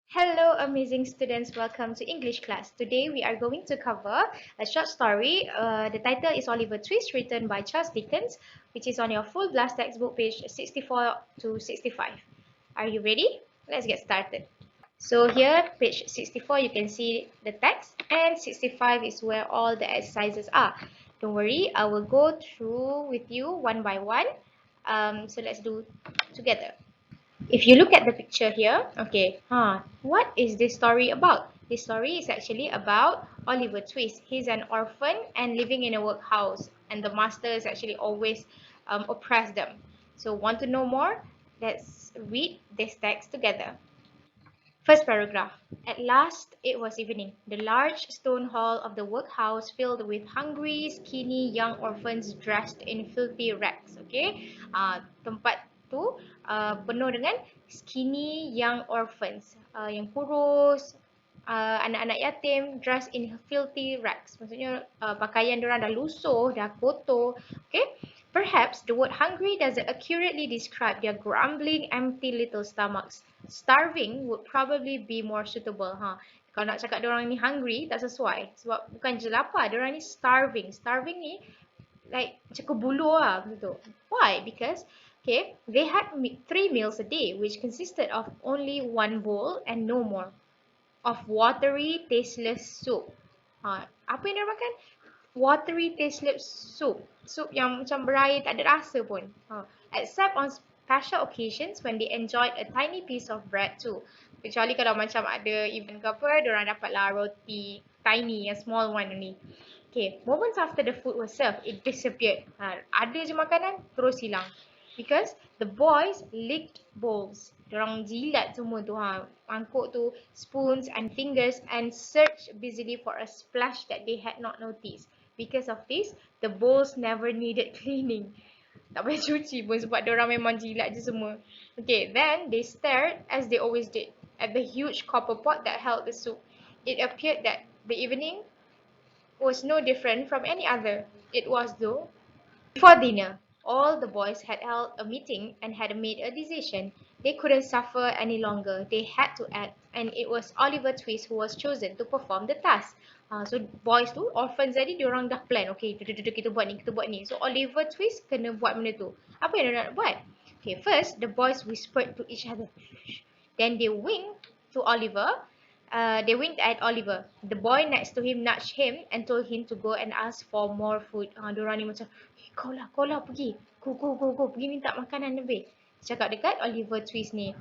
Hello, amazing students. Welcome to English class. Today we are going to cover a short story. The title is Oliver Twist, written by Charles Dickens, which is on your full blast textbook page 64 to 65. Are you ready? Let's get started. So here, page 64, you can see the text, and 65 is where all the exercises are. Don't worry, I will go through with you one by one. So let's do together. If you look at the picture here, okay, what is this story about? This story is actually about Oliver Twist. He's an orphan and living in a workhouse, and the master is actually always oppress them. So, want to know more? Let's read this text together. First paragraph. At last, it was evening. The large stone hall of the workhouse filled with hungry, skinny young orphans dressed in filthy rags. Okay, tempat tu penuh dengan skinny young orphans, yang kurus, anak-anak yatim dressed in filthy rags. Maksudnya pakaian diorang dah lusuh, dah kotor. Okay. Perhaps the word hungry doesn't accurately describe their grumbling, empty little stomachs. Starving would probably be more suitable. Kalau nak cakap diorang ni hungry, tak sesuai. Sebab bukan je lapar, diorang ni starving. Starving ni like macam kebulu lah. Begitu. Why? Because okay, they had 3 meals a day, which consisted of only one bowl and no more. Of watery, tasteless soup. Apa yang dia makan? Watery, tasteless soup. Soup yang macam berair, tak ada rasa pun. Except on special occasions when they enjoyed a tiny piece of bread too. Kecuali kalau macam ada event ke apa, diorang dapatlah roti tiny, yang small one only. Okay, moments after the food was served, it disappeared. Ada je makanan, terus hilang. Because the boys licked bowls. Diorang jilat semua tu, mangkuk tu, spoons and fingers, and searched busily for a splash that they had not noticed. Because of this, the bowls never needed cleaning. Tak payah cuci pun sebab diorang memang jilat je semua. Okay, then they stared, as they always did, at the huge copper pot that held the soup. It appeared that the evening was no different from any other. It was, though. Before dinner, all the boys had held a meeting and had made a decision. They couldn't suffer any longer. They had to act, and it was Oliver Twist who was chosen to perform the task. So boys tu, orphans tadi, diorang dah plan. Okay, kita buat ni, kita buat ni. So Oliver Twist kena buat benda tu. Apa yang dia nak buat? Okay, first, the boys whispered to each other. Then they winked to Oliver. They winked at Oliver. The boy next to him nudged him and told him to go and ask for more food. Diorang ni macam, kau lah pergi. Go. Pergi minta makanan lebih. Cakap dekat Oliver Twist ni.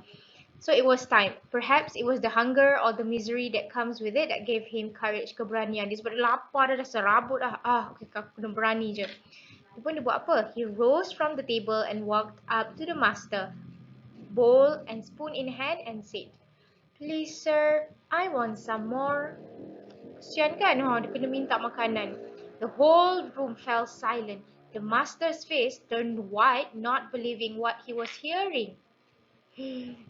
So it was time. Perhaps it was the hunger or the misery that comes with it that gave him courage, keberanian. Dia sebab dia lapar dah serabut dah. Okay, aku kena berani je. Dia pun dia buat apa? He rose from the table and walked up to the master, bowl and spoon in hand, and said, "Please sir, I want some more." Kesian kan, dia kena minta makanan. The whole room fell silent. The master's face turned white, not believing what he was hearing.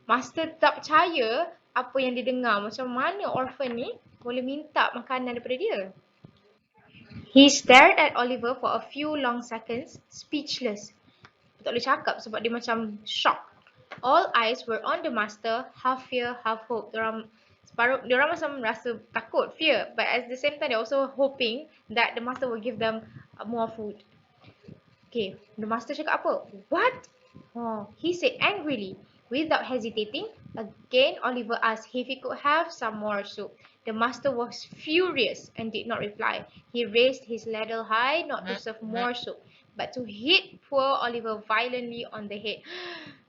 Master tak percaya apa yang dia dengar. Macam mana orphan ni boleh minta makanan daripada dia? He stared at Oliver for a few long seconds, speechless. Tak boleh cakap sebab dia macam shock. All eyes were on the master, half fear, half hope. Diorang macam rasa takut, fear, but at the same time they're also hoping that the master will give them more food. Okay, the master cakap apa? What? He said angrily. Without hesitating, again Oliver asked if he could have some more soup. The master was furious and did not reply. He raised his ladle high, not to serve more soup, but to hit poor Oliver violently on the head.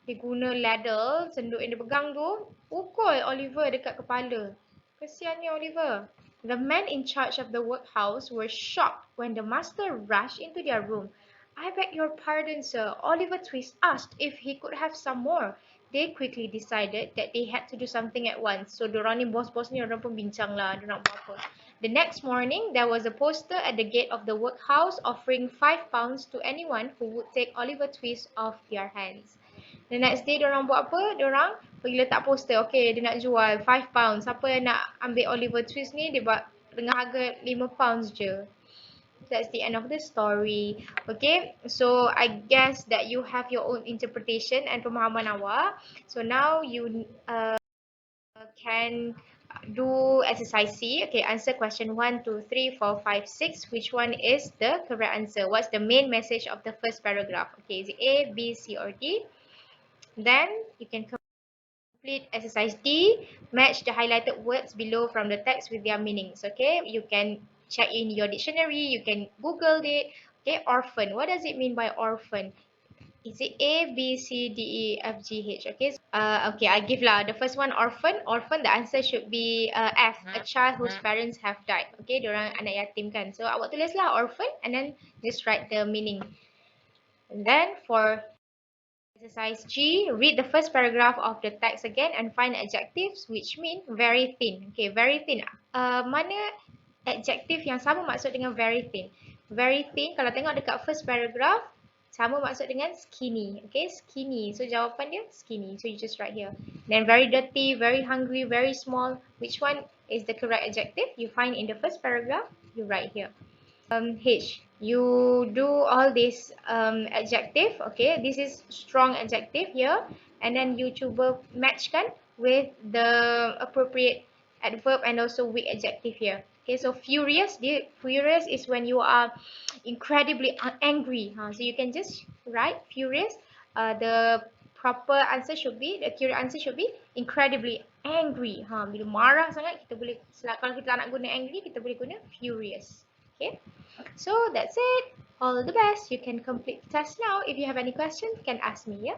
Dia guna ladle, senduk yang dia pegang tu, pukul Oliver dekat kepala. Kesiannya Oliver. The men in charge of the workhouse were shocked when the master rushed into their room. "I beg your pardon, sir," Oliver Twist asked if he could have some more. They quickly decided that they had to do something at once. So, diorang ni bos-bos ni, diorang pun bincang lah, dia nak buat apa. The next morning, there was a poster at the gate of the workhouse offering £5 to anyone who would take Oliver Twist off their hands. The next day, diorang buat apa? Diorang pergi letak poster. Okay, dia nak jual £5. Siapa yang nak ambil Oliver Twist ni, dia buat dengan harga £5 je. That's the end of the story. Okay, so I guess that you have your own interpretation and pemahaman awak. So now you can do exercise C. Okay, answer question 1, 2, 3, 4, 5, 6. Which one is the correct answer? What's the main message of the first paragraph? Okay, is it A, B, C, or D? Then you can complete exercise D. Match the highlighted words below from the text with their meanings. Okay, you can check in your dictionary. You can Google it. Okay, orphan. What does it mean by orphan? Is it A, B, C, D, E, F, G, H? Okay. Okay, I'll give lah. The first one, orphan. Orphan, the answer should be F. A child whose parents have died. Okay, diorang anak yatim kan. So awak tulis lah orphan and then just write the meaning. And then for exercise G, read the first paragraph of the text again and find adjectives which mean very thin. Okay, very thin. Mana adjective yang sama maksud dengan very thin? Very thin, kalau tengok dekat first paragraph, sama maksud dengan skinny. Okay, skinny. So jawapan dia skinny. So you just write here. Then very dirty, very hungry, very small. Which one is the correct adjective? You find in the first paragraph, you write here. H. You do all this adjective. Okay, this is strong adjective here, and then you cuba matchkan with the appropriate adverb and also weak adjective here. Okay, so furious. Furious is when you are incredibly angry. So you can just write furious. The proper answer should be, the accurate answer should be incredibly angry. Bila marah sangat, kita boleh, kalau kita nak guna angry, kita boleh guna furious. Okay. So that's it. All the best. You can complete the test now. If you have any questions, you can ask me, yeah?